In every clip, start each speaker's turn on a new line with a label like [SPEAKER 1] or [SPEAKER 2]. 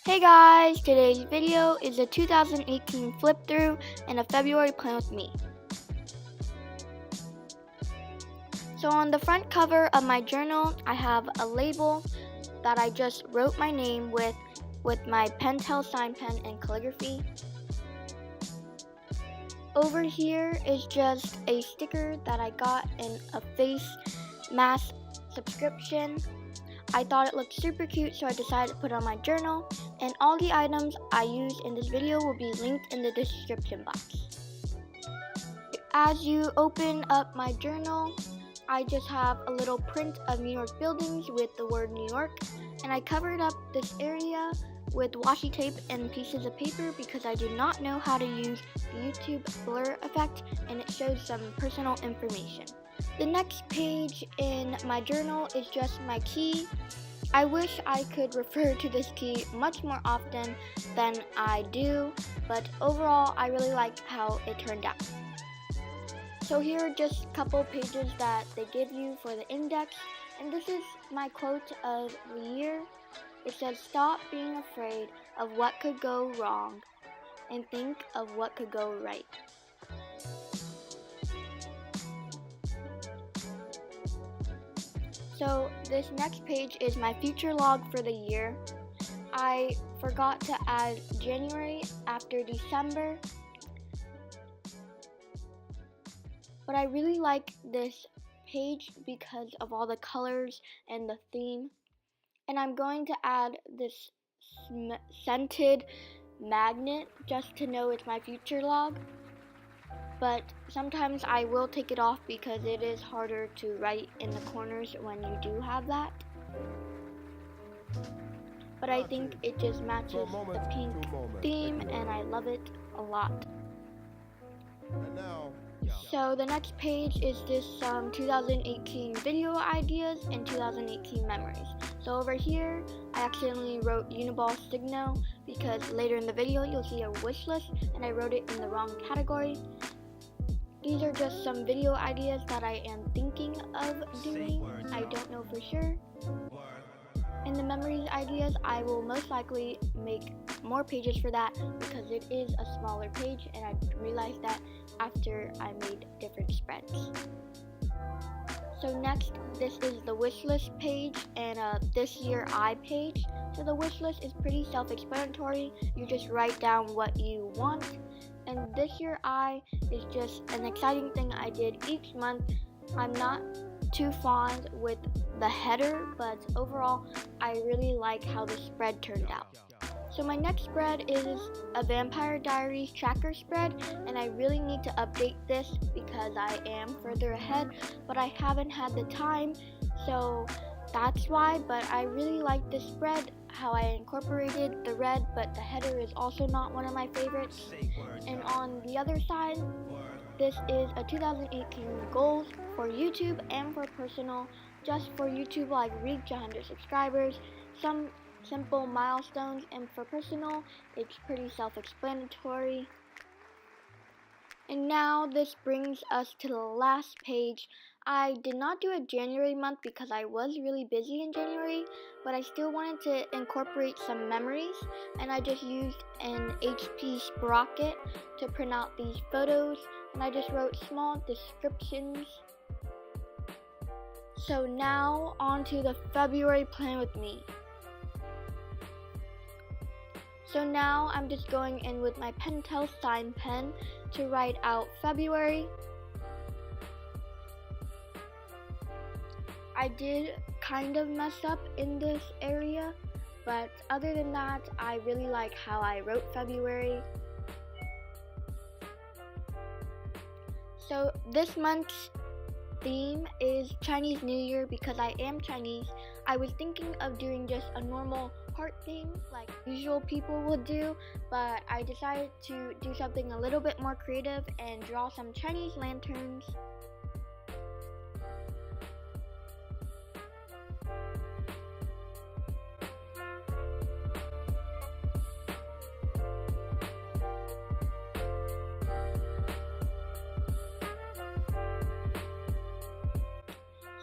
[SPEAKER 1] Hey guys, today's video is a 2018 flip through and a February plan with me. So on the front cover of my journal, I have a label that I just wrote my name with my Pentel Sign Pen and calligraphy. Over here is just a sticker that I got in a face mask subscription. I thought it looked super cute, so I decided to put it on my journal, and all the items I use in this video will be linked in the description box. As you open up my journal, I just have a little print of New York buildings with the word New York, and I covered up this area with washi tape and pieces of paper because I do not know how to use the YouTube blur effect, and it shows some personal information. The next page in my journal is just my key. I wish I could refer to this key much more often than I do, but overall I really like how it turned out. So here are just a couple pages that they give you for the index, and this is my quote of the year. It says, "Stop being afraid of what could go wrong and think of what could go right." So this next page is my future log for the year. I forgot to add January after December, but I really like this page because of all the colors and the theme. And I'm going to add this scented magnet just to know it's my future log. But sometimes I will take it off because it is harder to write in the corners when you do have that. But I think it just matches the pink theme and I love it a lot. So the next page is this 2018 video ideas and 2018 memories. So over here, I accidentally wrote Uniball Signo because later in the video you'll see a wish list and I wrote it in the wrong category. These are just some video ideas that I am thinking of doing. I don't know for sure. And the memories ideas, I will most likely make more pages for that because it is a smaller page, and I realized that after I made different spreads. So next, this is the wish list page and this year I page. So the wish list is pretty self-explanatory. You just write down what you want. And this year I is just an exciting thing I did each month. I'm not too fond with the header, but overall I really like how the spread turned out. So my next spread is a Vampire Diaries tracker spread, and I really need to update this because I am further ahead, but I haven't had the time, so that's why. But I really like this spread, how I incorporated the red, but the header is also not one of my favorites. And on the other side, this is a 2018 goals for YouTube and for personal. Just for YouTube, like reach 100 subscribers, some simple milestones, and for personal, it's pretty self-explanatory. And now this brings us to the last page. I did not do a January month because I was really busy in January, but I still wanted to incorporate some memories, and I just used an HP Sprocket to print out these photos, and I just wrote small descriptions. So now on to the February plan with me. So now I'm just going in with my Pentel Sign Pen to write out February. I did kind of mess up in this area, but other than that, I really like how I wrote February. So this month's theme is Chinese New Year because I am Chinese. I was thinking of doing just a normal heart theme like usual people would do, but I decided to do something a little bit more creative and draw some Chinese lanterns.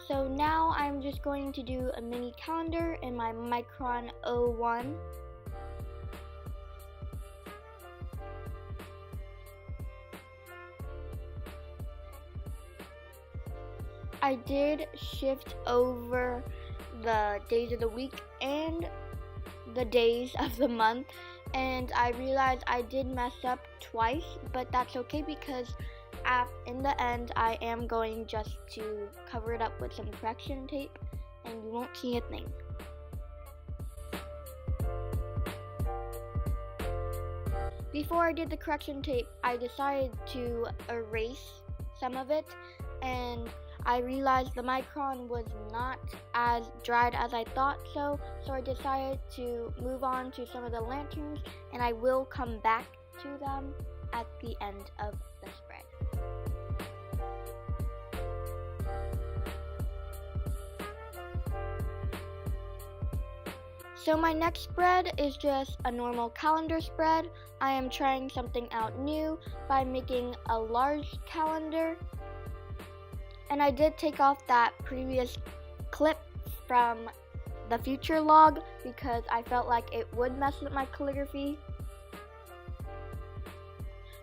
[SPEAKER 1] So now I'm just going to do a mini calendar in my Micron 01. I did shift over the days of the week and the days of the month, and I realized I did mess up twice, but that's okay because in the end I am going just to cover it up with some correction tape and you won't see a thing. Before I did the correction tape, I decided to erase some of it, and I realized the Micron was not as dried as I thought so I decided to move on to some of the lanterns, and I will come back to them at the end of the spread. So my next spread is just a normal calendar spread. I am trying something out new by making a large calendar. And I did take off that previous clip from the future log because I felt like it would mess with my calligraphy.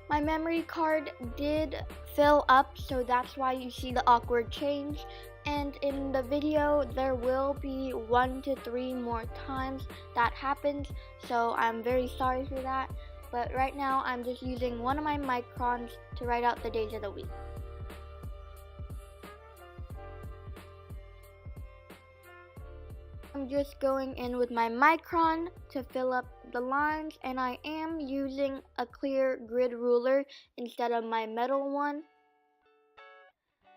[SPEAKER 1] My memory card did fill up, so that's why you see the awkward change. And in the video, there will be 1 to 3 more times that happens, so I'm very sorry for that. But right now, I'm just using one of my Microns to write out the days of the week. I'm just going in with my Micron to fill up the lines, and I am using a clear grid ruler instead of my metal one.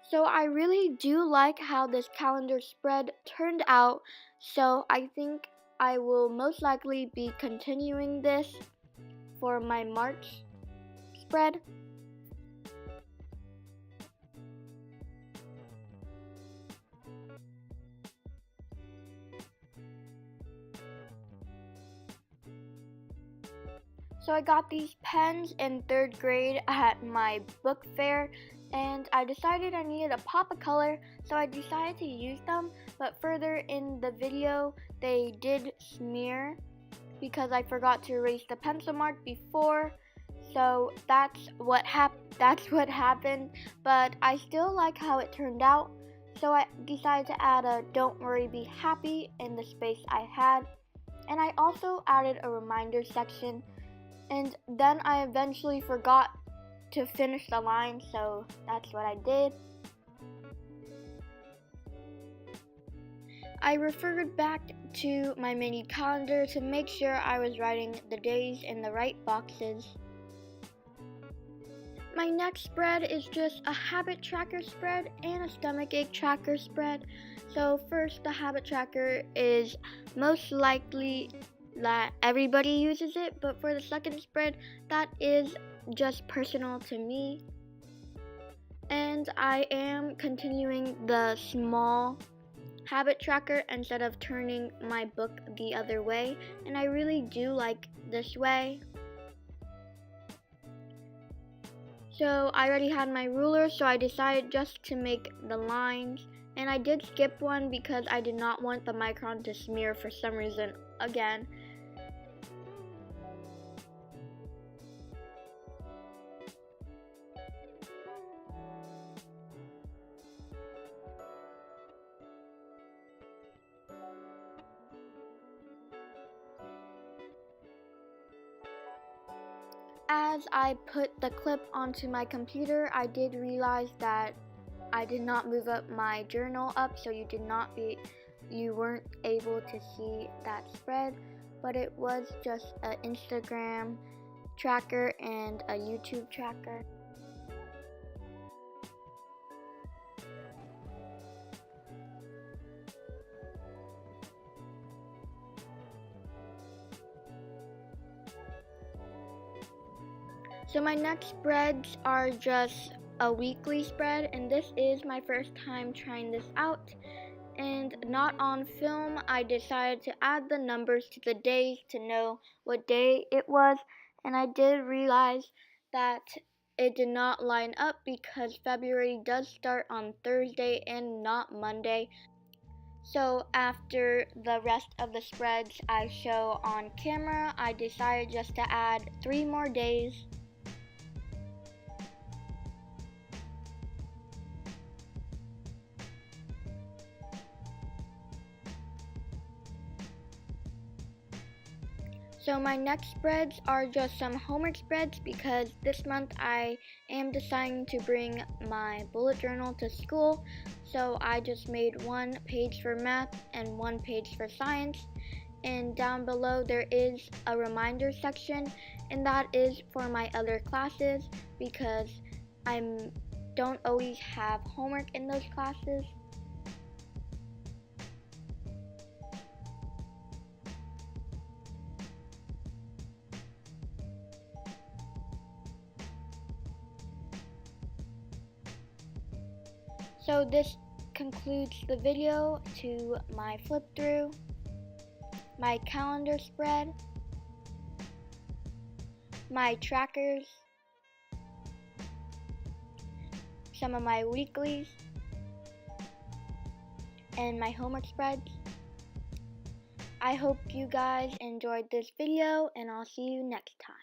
[SPEAKER 1] So I really do like how this calendar spread turned out, so I think I will most likely be continuing this for my March spread. So I got these pens in 3rd grade at my book fair, and I decided I needed a pop of color, so I decided to use them, but further in the video they did smear because I forgot to erase the pencil mark before, so that's what happened, but I still like how it turned out, so I decided to add a "Don't worry, be happy" in the space I had, and I also added a reminder section. And then I eventually forgot to finish the line, so that's what I did. I referred back to my mini calendar to make sure I was writing the days in the right boxes. My next spread is just a habit tracker spread and a stomachache tracker spread. So first, the habit tracker is most likely that everybody uses it, but for the second spread, that is just personal to me. And I am continuing the small habit tracker instead of turning my book the other way, and I really do like this way. So I already had my ruler, so I decided just to make the lines, and I did skip one because I did not want the Micron to smear for some reason again. As I put the clip onto my computer, I did realize that I did not move up my journal up, so you weren't able to see that spread, but it was just an Instagram tracker and a YouTube tracker. So my next spreads are just a weekly spread, and this is my first time trying this out. And not on film, I decided to add the numbers to the days to know what day it was, and I did realize that it did not line up because February does start on Thursday and not Monday. So after the rest of the spreads I show on camera, I decided just to add 3 more days. So my next spreads are just some homework spreads because this month I am deciding to bring my bullet journal to school. So I just made one page for math and one page for science. And down below there is a reminder section, and that is for my other classes because I don't always have homework in those classes. So this concludes the video to my flip through, my calendar spread, my trackers, some of my weeklies, and my homework spreads. I hope you guys enjoyed this video, and I'll see you next time.